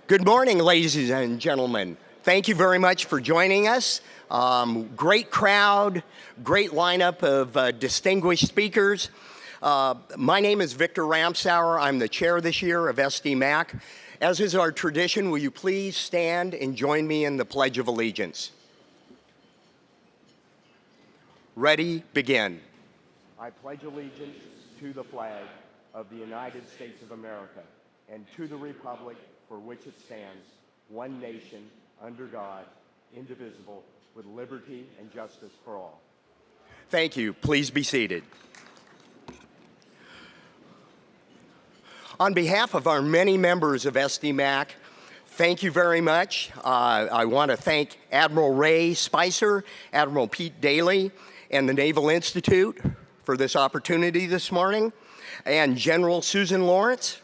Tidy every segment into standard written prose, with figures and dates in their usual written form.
Good morning, ladies and gentlemen. Thank you very much for joining us. Great crowd, great lineup of distinguished speakers. My name is Victor Ramsauer. I'm the chair this year of SDMAC. As is our tradition, will you please stand and join me in the Pledge of Allegiance? Ready, begin. I pledge allegiance to the flag of the United States of America and to the republic for which it stands, one nation, under God, indivisible, with liberty and justice for all. Thank you. Please be seated. On behalf of our many members of SDMAC, thank you very much. I want to thank Admiral Ray Spicer, Admiral Pete Daly, and the Naval Institute for this opportunity this morning, and General Susan Lawrence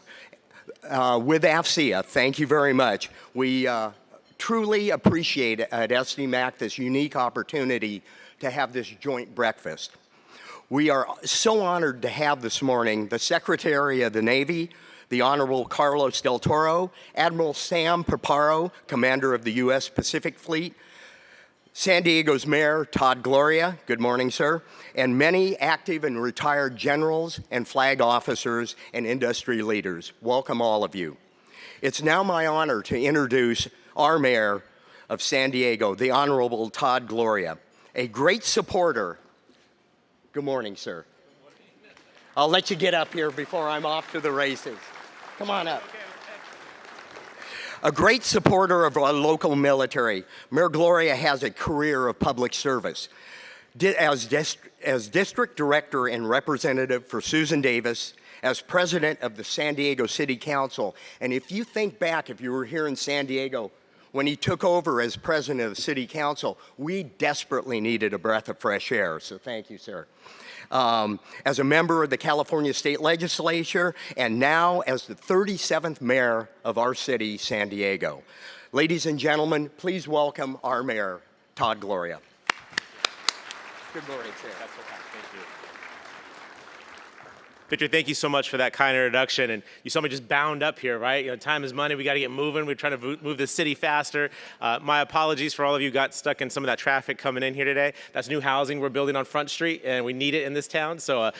with AFCEA. Thank you very much. We truly appreciate at SDMAC this unique opportunity to have this joint breakfast. We are so honored to have this morning the Secretary of the Navy, the Honorable Carlos Del Toro, Admiral Sam Paparo, Commander of the U.S. Pacific Fleet, San Diego's Mayor, Todd Gloria, good morning, sir, and many active and retired generals and flag officers and industry leaders. Welcome, all of you. It's now my honor to introduce our Mayor of San Diego, the Honorable Todd Gloria, a great supporter. Good morning, sir. Good morning. I'll let you get up here before I'm off to the races. Come on up. A great supporter of our local military, Mayor Gloria has a career of public service. As district director and representative for Susan Davis, as president of the San Diego City Council, and if you think back, if you were here in San Diego, when he took over as president of the City Council, we desperately needed a breath of fresh air, so thank you, sir. As a member of the California State Legislature, and now as the 37th mayor of our city, San Diego. Ladies and gentlemen, please welcome our mayor, Todd Gloria. Good morning, sir. That's okay. Thank you. Victor, thank you so much for that kind introduction. And you saw me just bound up here, right? You know, time is money. We got to get moving. We're trying to move the city faster. My apologies for all of you who got stuck in some of that traffic coming in here today. That's new housing we're building on Front Street, and we need it in this town. So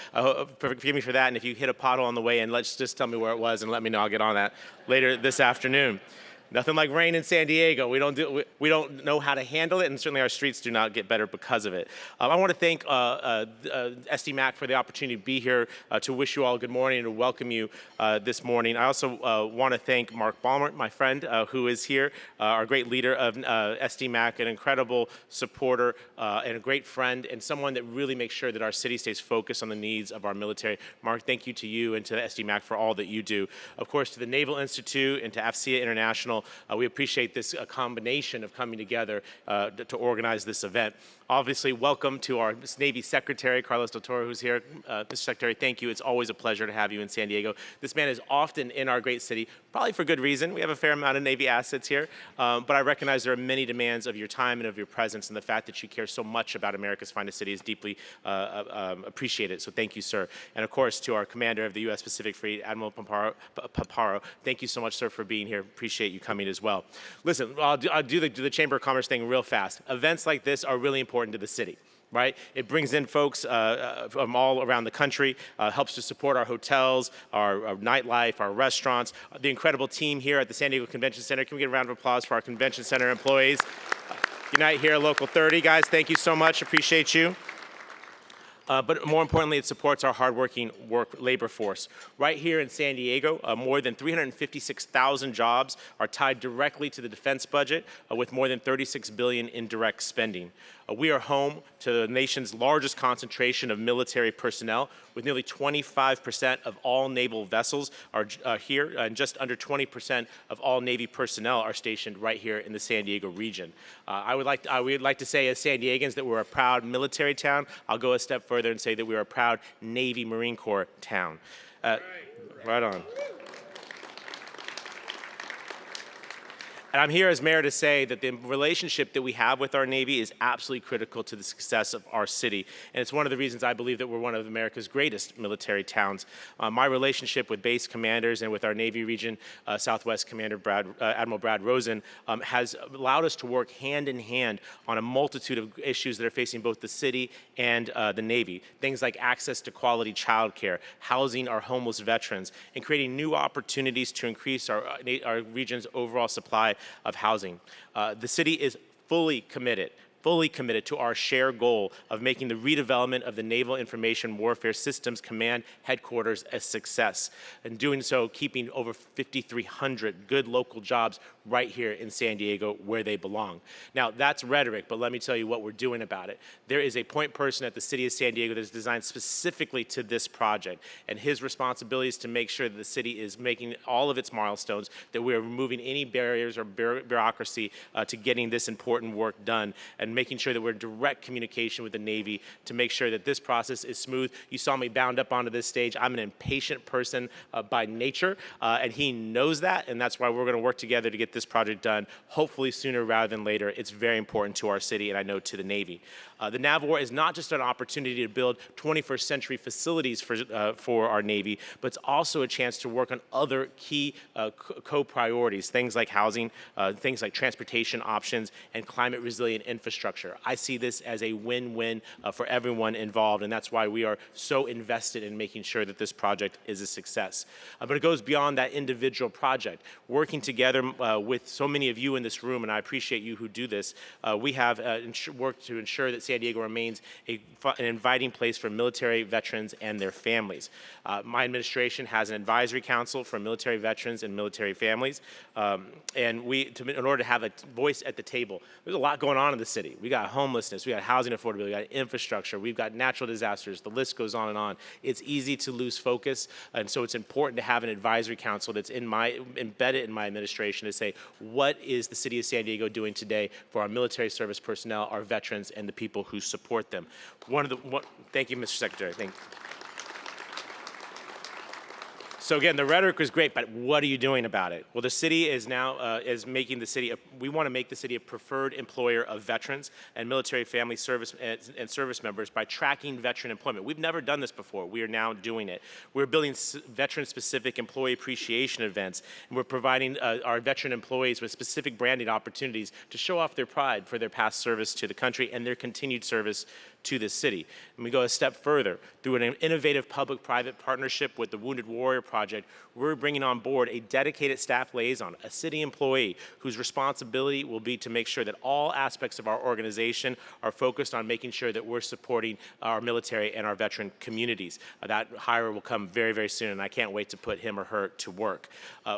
forgive me for that. And if you hit a pothole on the way in, let's just tell me where it was and let me know. I'll get on that later this afternoon. Nothing like rain in San Diego. We don't know how to handle it, and certainly our streets do not get better because of it. I want to thank SDMAC for the opportunity to be here, to wish you all good morning and to welcome you this morning. I also want to thank Mark Balmer, my friend, who is here, our great leader of SDMAC, an incredible supporter and a great friend, and someone that really makes sure that our city stays focused on the needs of our military. Mark, thank you to you and to SDMAC for all that you do. Of course, to the Naval Institute and to AFCEA International, we appreciate this combination of coming together to organize this event. Obviously, welcome to our Navy Secretary, Carlos Del Toro, who's here. Mr. Secretary, thank you. It's always a pleasure to have you in San Diego. This man is often in our great city, probably for good reason. We have a fair amount of Navy assets here, but I recognize there are many demands of your time and of your presence, and the fact that you care so much about America's finest city is deeply appreciated. So thank you, sir. And of course, to our commander of the U.S. Pacific Fleet, Admiral Paparo, thank you so much, sir, for being here. Appreciate you coming as well. Listen, I'll do the Chamber of Commerce thing real fast. Events like this are really important to the city, right? It brings in folks from all around the country, helps to support our hotels, our nightlife, our restaurants, the incredible team here at the San Diego Convention Center. Can we get a round of applause for our Convention Center employees? Unite here, Local 30, guys, thank you so much, appreciate you. But more importantly, it supports our hardworking labor force. Right here in San Diego, more than 356,000 jobs are tied directly to the defense budget, with more than $36 billion in direct spending. We are home to the nation's largest concentration of military personnel, with nearly 25% of all naval vessels are here, and just under 20% of all Navy personnel are stationed right here in the San Diego region. I would like to say as San Diegans that we're a proud military town. I'll go a step further and say that we are a proud Navy Marine Corps town. Right on. And I'm here as mayor to say that the relationship that we have with our Navy is absolutely critical to the success of our city. And it's one of the reasons I believe that we're one of America's greatest military towns. My relationship with base commanders and with our Navy region, Southwest Commander Admiral Brad Rosen, has allowed us to work hand in hand on a multitude of issues that are facing both the city and the Navy. Things like access to quality childcare, housing our homeless veterans, and creating new opportunities to increase our region's overall supply of housing. The city is fully committed to our shared goal of making the redevelopment of the Naval Information Warfare Systems Command headquarters a success. And doing so, keeping over 5,300 good local jobs right here in San Diego where they belong. Now, that's rhetoric, but let me tell you what we're doing about it. There is a point person at the City of San Diego that is designed specifically to this project, and his responsibility is to make sure that the city is making all of its milestones, that we are removing any barriers or bureaucracy to getting this important work done, and making sure that we're in direct communication with the Navy to make sure that this process is smooth. You saw me bound up onto this stage. I'm an impatient person by nature, and he knows that, and that's why we're going to work together to get this project done, hopefully sooner rather than later. It's very important to our city, and I know to the Navy. The Navwar is not just an opportunity to build 21st century facilities for our Navy, but it's also a chance to work on other key co-priorities, things like housing, things like transportation options, and climate resilient infrastructure. I see this as a win-win for everyone involved, and that's why we are so invested in making sure that this project is a success. But it goes beyond that individual project. Working together with so many of you in this room, and I appreciate you who do this, we have worked to ensure that San Diego remains an inviting place for military veterans and their families. My administration has an advisory council for military veterans and military families, and in order to have a voice at the table, there's a lot going on in the city. We got homelessness, we got housing affordability, we got infrastructure, we've got natural disasters, the list goes on and on. It's easy to lose focus, and so it's important to have an advisory council that's embedded in my administration to say, what is the city of San Diego doing today for our military service personnel, our veterans, and the people who support them? Thank you, Mr. Secretary. So again, the rhetoric was great, but what are you doing about it? Well, the city is now making the city. We want to make the city a preferred employer of veterans and military family service and service members by tracking veteran employment. We've never done this before. We are now doing it. We're building veteran-specific employee appreciation events, and we're providing our veteran employees with specific branding opportunities to show off their pride for their past service to the country and their continued service to the city. And we go a step further. Through an innovative public-private partnership with the Wounded Warrior Project, we're bringing on board a dedicated staff liaison, a city employee whose responsibility will be to make sure that all aspects of our organization are focused on making sure that we're supporting our military and our veteran communities. That hire will come very, very soon, and I can't wait to put him or her to work.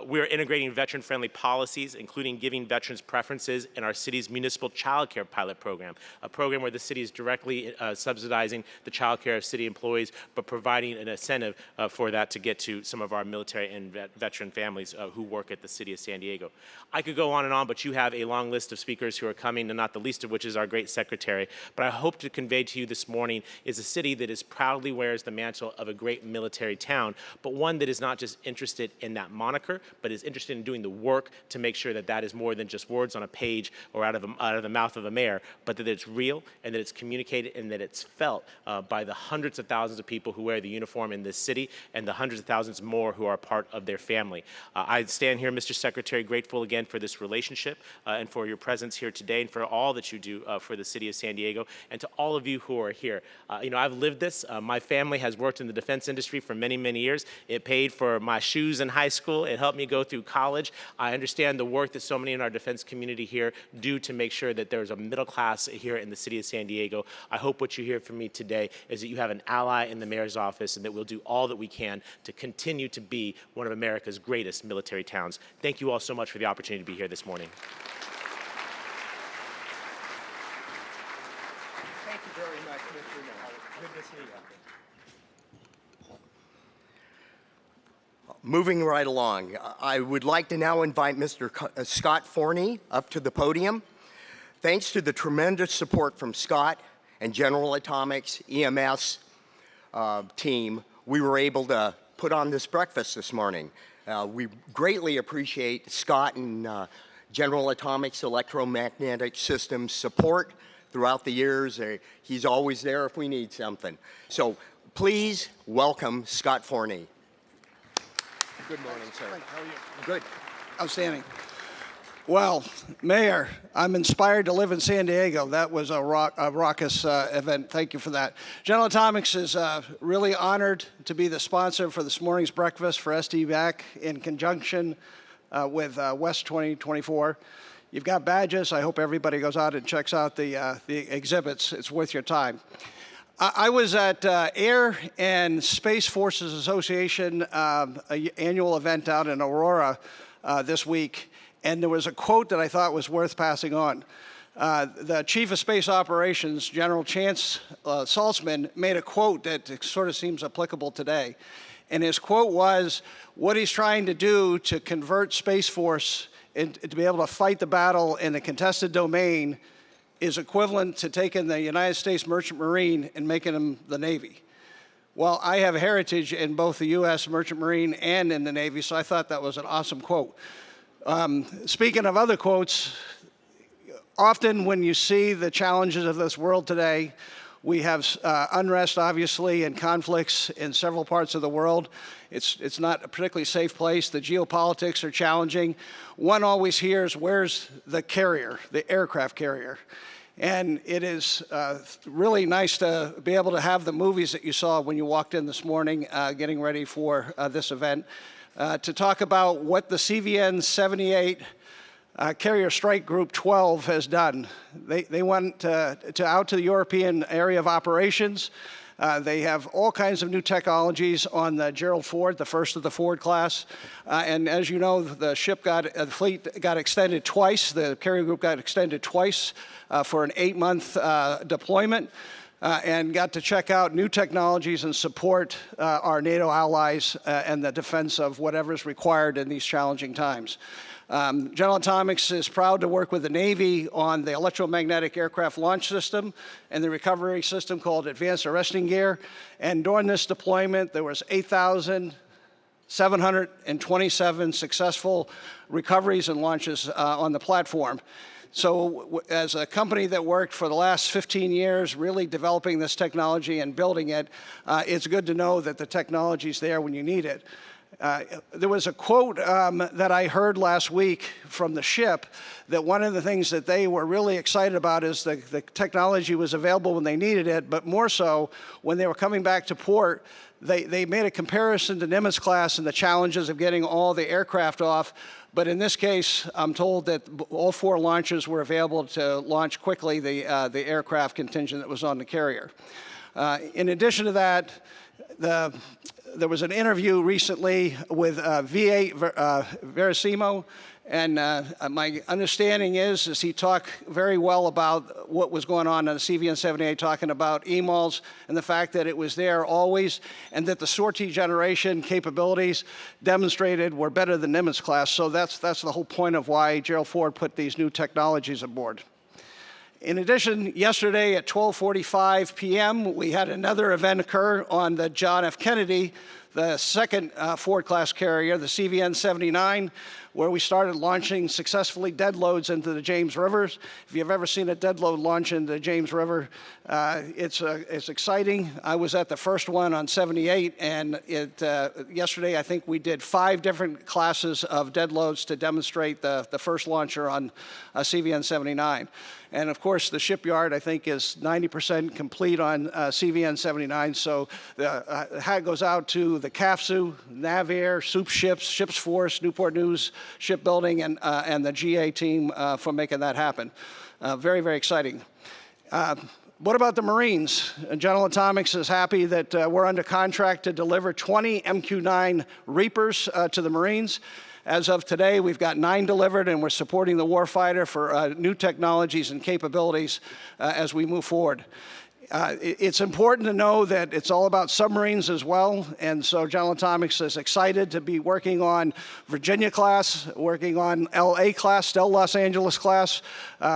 We're integrating veteran-friendly policies, including giving veterans preferences in our city's municipal child care pilot program, a program where the city is directly subsidizing the child care of city employees, but providing an incentive for that to get to some of our military and veteran families who work at the city of San Diego. I could go on, but you have a long list of speakers who are coming, and not the least of which is our great secretary. But I hope to convey to you this morning is a city that is proudly wears the mantle of a great military town, but one that is not just interested in that moniker, but is interested in doing the work to make sure that that is more than just words on a page or out of the mouth of a mayor, but that it's real and that it's communicated and that it's felt by the hundreds of thousands of people who wear the uniform in this city and the hundreds of thousands more who are part of their family. I stand here, Mr. Secretary, grateful again for this relationship and for your presence here today and for all that you do for the city of San Diego, and to all of you who are here. I've lived this. My family has worked in the defense industry for many, many years. It paid for my shoes in high school. It helped me go through college. I understand the work that so many in our defense community here do to make sure that there's a middle class here in the city of San Diego. I hope what you hear from me today is that you have an ally in the mayor's office and that we'll do all that we can to continue to be one of America's greatest military towns. Thank you all so much for the opportunity to be here this morning. Thank you very much, Mr. Mayor. Good to see you. Moving right along, I would like to now invite Mr. Scott Forney up to the podium. Thanks to the tremendous support from Scott and General Atomics EMS team, we were able to put on this breakfast this morning. We greatly appreciate Scott and General Atomics electromagnetic systems support throughout the years. He's always there if we need something. So please welcome Scott Forney. Good morning, sir. How are you? Good. Outstanding. Well, Mayor, I'm inspired to live in San Diego. That was a raucous event. Thank you for that. General Atomics is really honored to be the sponsor for this morning's breakfast for SDMAC in conjunction with West 2024. You've got badges. I hope everybody goes out and checks out the exhibits. It's worth your time. I was at Air and Space Forces Association annual event out in Aurora this week, and there was a quote that I thought was worth passing on. The Chief of Space Operations, General Chance Saltzman, made a quote that sort of seems applicable today. And his quote was, what he's trying to do to convert Space Force to be able to fight the battle in the contested domain is equivalent to taking the United States Merchant Marine and making them the Navy. Well, I have heritage in both the U.S. Merchant Marine and in the Navy, so I thought that was an awesome quote. Speaking of other quotes, often when you see the challenges of this world today, we have unrest, obviously, and conflicts in several parts of the world. It's not a particularly safe place. The geopolitics are challenging. One always hears, where's the carrier, the aircraft carrier? And it is really nice to be able to have the movies that you saw when you walked in this morning, getting ready for this event, to talk about what the CVN 78 Carrier Strike Group 12 has done. They went out to the European area of operations. They have all kinds of new technologies on the Gerald Ford, the first of the Ford class. And as you know, the fleet got extended twice. The carrier group got extended twice for an 8-month deployment. And got to check out new technologies and support our NATO allies and the defense of whatever is required in these challenging times. General Atomics is proud to work with the Navy on the electromagnetic aircraft launch system and the recovery system called Advanced Arresting Gear. And during this deployment, there was 8,727 successful recoveries and launches on the platform. So as a company that worked for the last 15 years really developing this technology and building it, it's good to know that the technology is there when you need it. There was a quote that I heard last week from the ship that one of the things that they were really excited about is the technology was available when they needed it, but more so when they were coming back to port, they made a comparison to Nimitz class and the challenges of getting all the aircraft off. But in this case, I'm told that all 4 launches were available to launch quickly the aircraft contingent that was on the carrier. In addition to that, there was an interview recently with V8 Verasimo, and my understanding is he talked very well about what was going on the CVN-78, talking about EMALS and the fact that it was there always, and that the sortie generation capabilities demonstrated were better than Nimitz class. So that's the whole point of why Gerald Ford put these new technologies aboard. In addition, yesterday at 12:45 p.m., we had another event occur on the John F. Kennedy, the second Ford-class carrier, the CVN-79, where we started launching successfully dead loads into the James Rivers. If you've ever seen a dead load launch into the James River, it's exciting. I was at the first one on 78, and yesterday I think we did 5 different classes of dead loads to demonstrate the first launcher on CVN-79. And of course, the shipyard, I think, is 90% complete on CVN-79. So the hat goes out to the CAFSU, Naviair, Soup Ships, Ships Force, Newport News Shipbuilding, and the GA team for making that happen. Very, very exciting. What about the Marines? General Atomics is happy that we're under contract to deliver 20 MQ-9 Reapers to the Marines. As of today, we've got 9 delivered, and we're supporting the warfighter for new technologies and capabilities as we move forward. It's important to know that it's all about submarines as well, and so General Atomics is excited to be working on Virginia class, working on LA class, Stella Los Angeles class.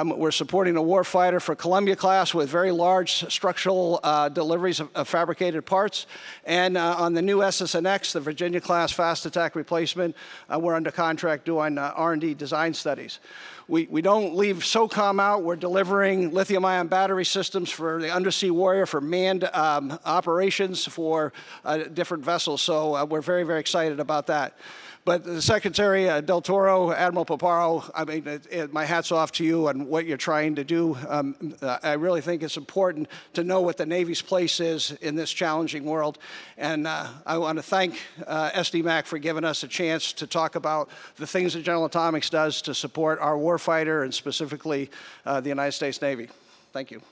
We're supporting the warfighter for Columbia class with very large structural deliveries of fabricated parts. And on the new SSNX, the Virginia class fast attack replacement, we're under contract doing R&D design studies. We don't leave SOCOM out. We're delivering lithium-ion battery systems for the Undersea Warrior for manned operations for different vessels. So we're very, very excited about that. But the Secretary Del Toro, Admiral Paparo, I mean, my hat's off to you on what you're trying to do. I really think it's important to know what the Navy's place is in this challenging world. And I want to thank SDMAC for giving us a chance to talk about the things that General Atomics does to support our warfighter and specifically the United States Navy. Thank you.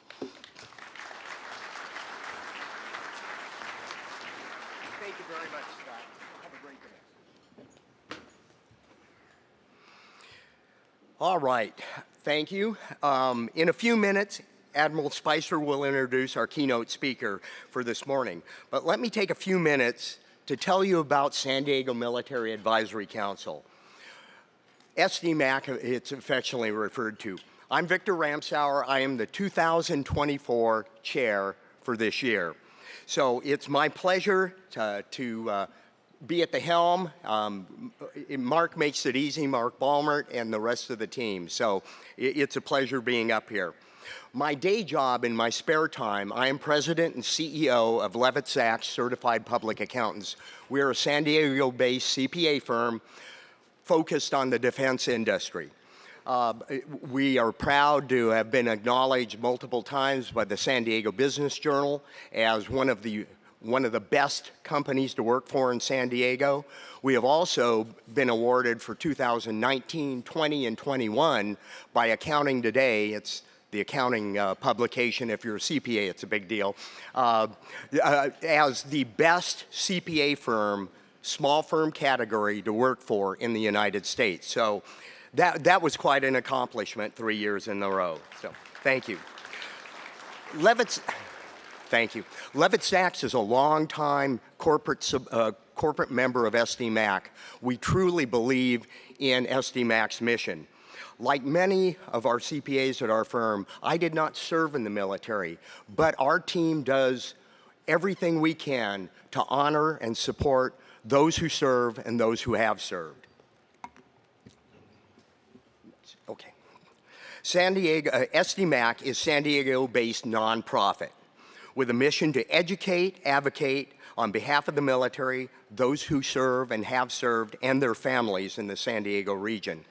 Thank you very much, Scott. Have a great day. All right, thank you. In a few minutes, Admiral Spicer will introduce our keynote speaker for this morning. But let me take a few minutes to tell you about San Diego Military Advisory Council. SDMAC, it's affectionately referred to. I'm Victor Ramsauer. I am the 2024 chair for this year. So it's my pleasure to be at the helm. Mark makes it easy, Mark Balmert and the rest of the team. So it's a pleasure being up here. My day job in my spare time, I am president and CEO of Levitt Sachs Certified Public Accountants. We are a San Diego-based CPA firm focused on the defense industry. We are proud to have been acknowledged multiple times by the San Diego Business Journal as one of the best companies to work for in San Diego. We have also been awarded for 2019, 20, and 21 by Accounting Today. It's the accounting publication. If you're a CPA, it's a big deal. As the best CPA firm, small firm category to work for in the United States. So that was quite an accomplishment 3 years in a row. So thank you. Thank you. Levitt Sachs is a longtime corporate member of SDMAC. We truly believe in SDMAC's mission. Like many of our CPAs at our firm, I did not serve in the military, but our team does everything we can to honor and support those who serve and those who have served. Okay. SDMAC is San Diego-based nonprofit with a mission to educate, advocate on behalf of the military, those who serve and have served, and their families in the San Diego region.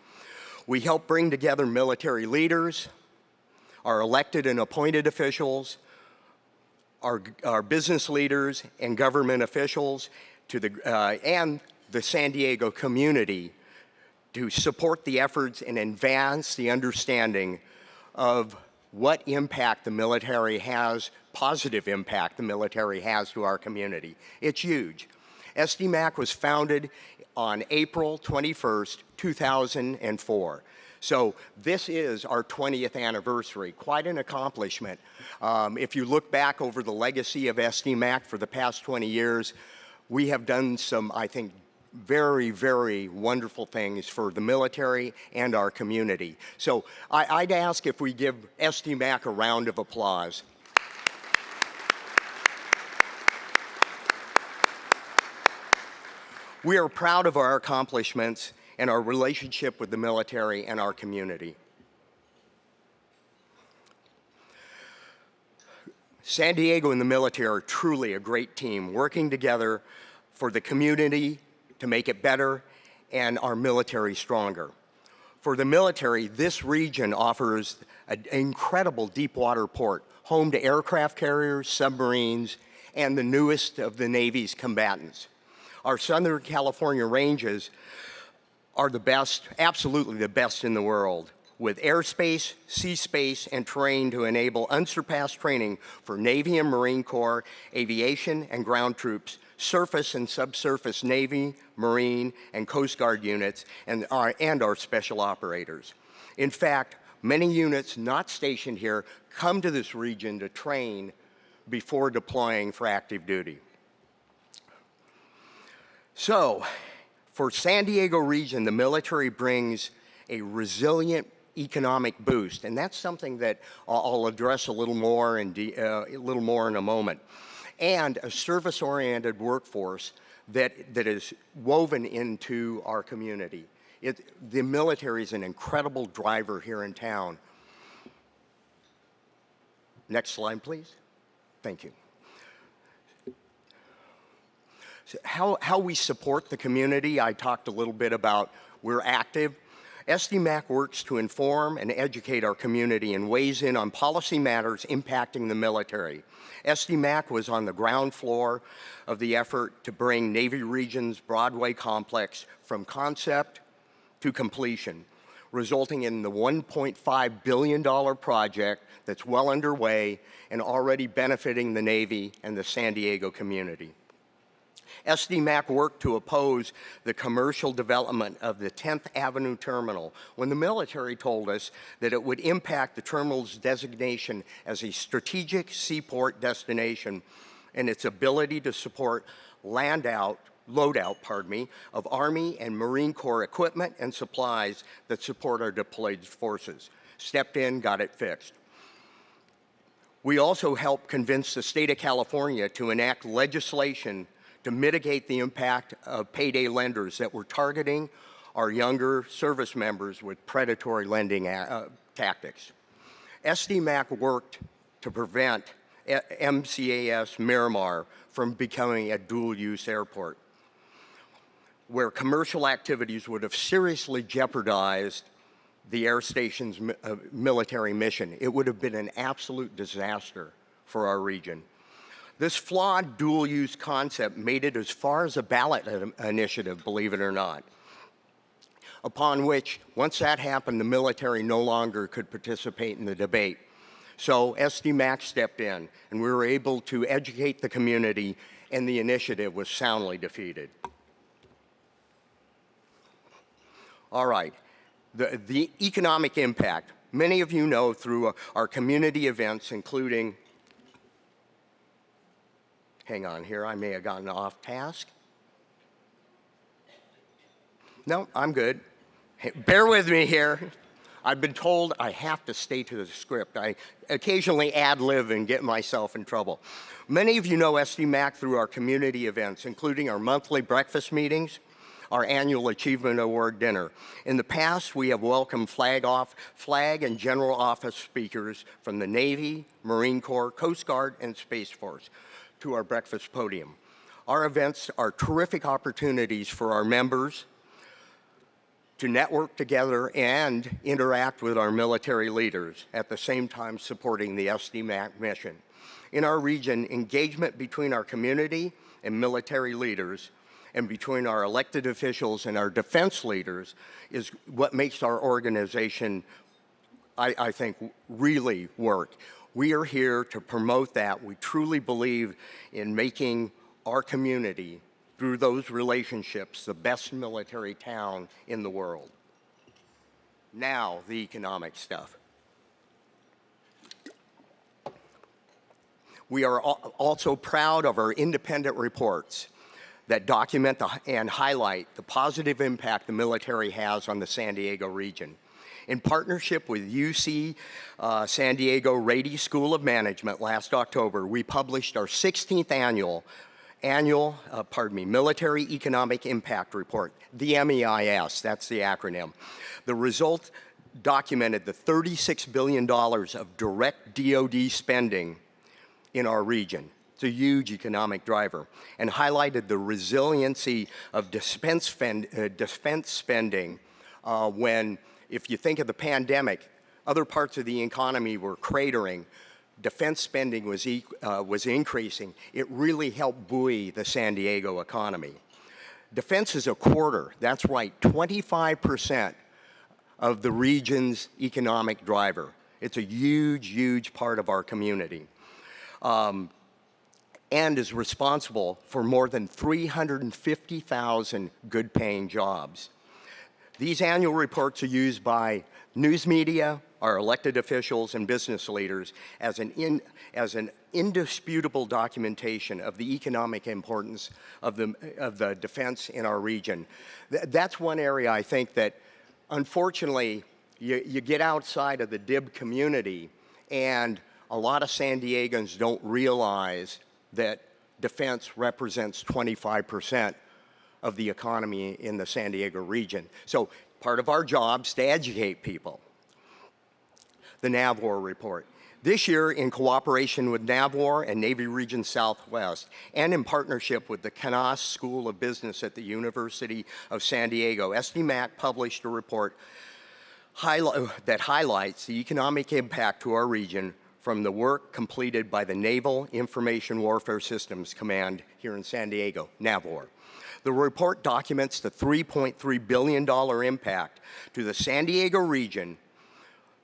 We help bring together military leaders, our elected and appointed officials, our business leaders and government officials, and the San Diego community to support the efforts and advance the understanding of what impact the military has, positive impact the military has to our community. It's huge. SDMAC was founded on April 21st, 2004. So this is our 20th anniversary, quite an accomplishment. If you look back over the legacy of SDMAC for the past 20 years, we have done some, I think, very, very wonderful things for the military and our community. So I'd ask if we give SDMAC a round of applause. We are proud of our accomplishments and our relationship with the military and our community. San Diego and the military are truly a great team, working together for the community to make it better and our military stronger. For the military, this region offers an incredible deep water port, home to aircraft carriers, submarines, and the newest of the Navy's combatants. Our Southern California ranges are the best, absolutely the best in the world, with airspace, sea space, and terrain to enable unsurpassed training for Navy and Marine Corps, aviation and ground troops, surface and subsurface Navy, Marine, and Coast Guard units, and our special operators. In fact, many units not stationed here come to this region to train before deploying for active duty. So, for San Diego region, the military brings a resilient economic boost, and that's something that I'll address a little more in a moment, and a service-oriented workforce that is woven into our community. The military is an incredible driver here in town. Next slide, please. Thank you. So how we support the community, I talked a little bit about. We're active. SDMAC works to inform and educate our community and weighs in on policy matters impacting the military. SDMAC was on the ground floor of the effort to bring Navy Region's Broadway complex from concept to completion, resulting in the $1.5 billion project that's well underway and already benefiting the Navy and the San Diego community. SDMAC worked to oppose the commercial development of the 10th Avenue terminal when the military told us that it would impact the terminal's designation as a strategic seaport destination and its ability to support loadout of Army and Marine Corps equipment and supplies that support our deployed forces. Stepped in, got it fixed. We also helped convince the state of California to enact legislation to mitigate the impact of payday lenders that were targeting our younger service members with predatory lending tactics. SDMAC worked to prevent MCAS Miramar from becoming a dual-use airport, where commercial activities would have seriously jeopardized the air station's military mission. It would have been an absolute disaster for our region. This flawed dual-use concept made it as far as a ballot initiative, believe it or not, upon which, once that happened, the military no longer could participate in the debate. So SDMAC stepped in, and we were able to educate the community, and the initiative was soundly defeated. All right, the economic impact. Many of you know through our community events, including, hang on here, I may have gotten off task. No, I'm good. Hey, bear with me here. I've been told I have to stay to the script. I occasionally ad-lib and get myself in trouble. Many of you know SDMAC through our community events, including our monthly breakfast meetings, our annual Achievement Award dinner. In the past, we have welcomed flag and general office speakers from the Navy, Marine Corps, Coast Guard, and Space Force to our breakfast podium. Our events are terrific opportunities for our members to network together and interact with our military leaders, at the same time supporting the SDMAC mission. In our region, engagement between our community and military leaders and between our elected officials and our defense leaders is what makes our organization, I think, really work. We are here to promote that. We truly believe in making our community, through those relationships, the best military town in the world. Now, the economic stuff. We are also proud of our independent reports that document and highlight the positive impact the military has on the San Diego region. In partnership with UC San Diego Rady School of Management last October, we published our 16th Military Economic Impact Report, the MEIS, that's the acronym. The result documented the $36 billion of direct DoD spending in our region. It's a huge economic driver, and highlighted the resiliency of defense spending when, if you think of the pandemic, other parts of the economy were cratering. Defense spending was increasing. It really helped buoy the San Diego economy. Defense is a quarter, that's right, 25% of the region's economic driver. It's a huge, huge part of our community. And is responsible for more than 350,000 good-paying jobs. These annual reports are used by news media, our elected officials and business leaders as an indisputable documentation of the economic importance of the defense in our region. That's one area I think that, unfortunately, you get outside of the DIB community, and a lot of San Diegans don't realize that defense represents 25% of the economy in the San Diego region. So part of our job is to educate people. The NAVWAR report. This year, in cooperation with NAVWAR and Navy Region Southwest, and in partnership with the Canas School of Business at the University of San Diego, SDMAC published a report that highlights the economic impact to our region from the work completed by the Naval Information Warfare Systems Command here in San Diego, NAVWAR. The report documents the $3.3 billion impact to the San Diego region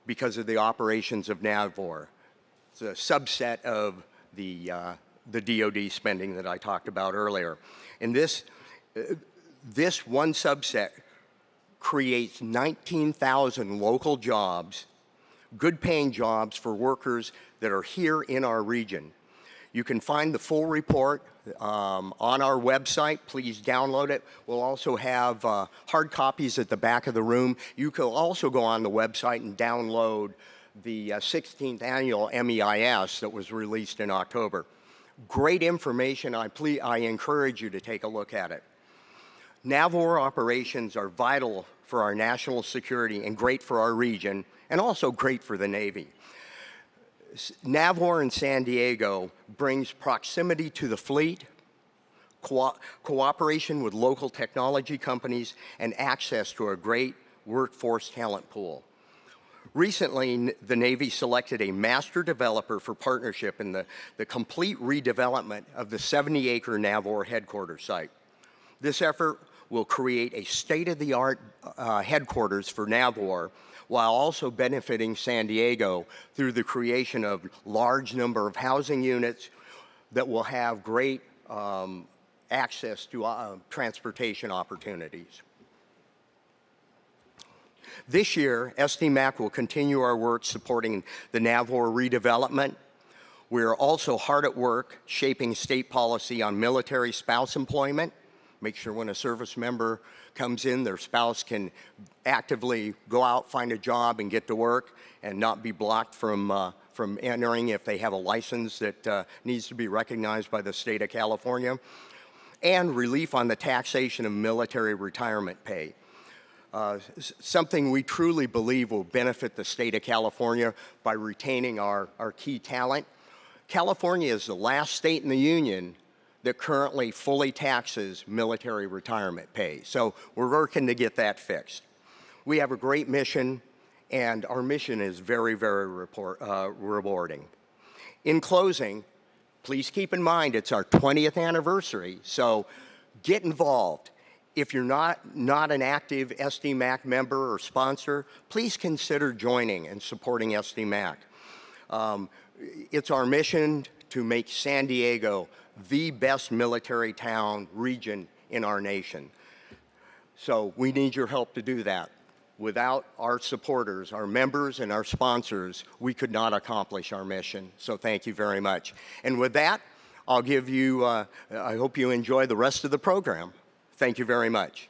because of the operations of NAVWAR. It's a subset of the DoD spending that I talked about earlier. And this one subset creates 19,000 local jobs, good paying jobs for workers that are here in our region. You can find the full report on our website. Please download it. We'll also have hard copies at the back of the room. You can also go on the website and download the 16th annual MEIS that was released in October. Great information. I encourage you to take a look at it. NAVWAR operations are vital for our national security and great for our region, and also great for the Navy. NAVWAR in San Diego brings proximity to the fleet, cooperation with local technology companies, and access to a great workforce talent pool. Recently, the Navy selected a master developer for partnership in the complete redevelopment of the 70-acre NAVWAR headquarters site. This effort will create a state-of-the-art headquarters for NAVWAR, while also benefiting San Diego through the creation of large number of housing units that will have great access to transportation opportunities. This year, SDMAC will continue our work supporting the NAVWAR redevelopment. We are also hard at work shaping state policy on military spouse employment. Make sure when a service member comes in, their spouse can actively go out, find a job, and get to work, and not be blocked from entering if they have a license that needs to be recognized by the state of California. And relief on the taxation of military retirement pay. Something we truly believe will benefit the state of California by retaining our key talent. California is the last state in the union that currently fully taxes military retirement pay. So we're working to get that fixed. We have a great mission, and our mission is very, very rewarding. In closing, please keep in mind it's our 20th anniversary, so get involved. If you're not an active SDMAC member or sponsor, please consider joining and supporting SDMAC. It's our mission to make San Diego the best military town region in our nation. So we need your help to do that. Without our supporters, our members, and our sponsors, we could not accomplish our mission. So thank you very much. And with that, I'll give you, I hope you enjoy the rest of the program. Thank you very much.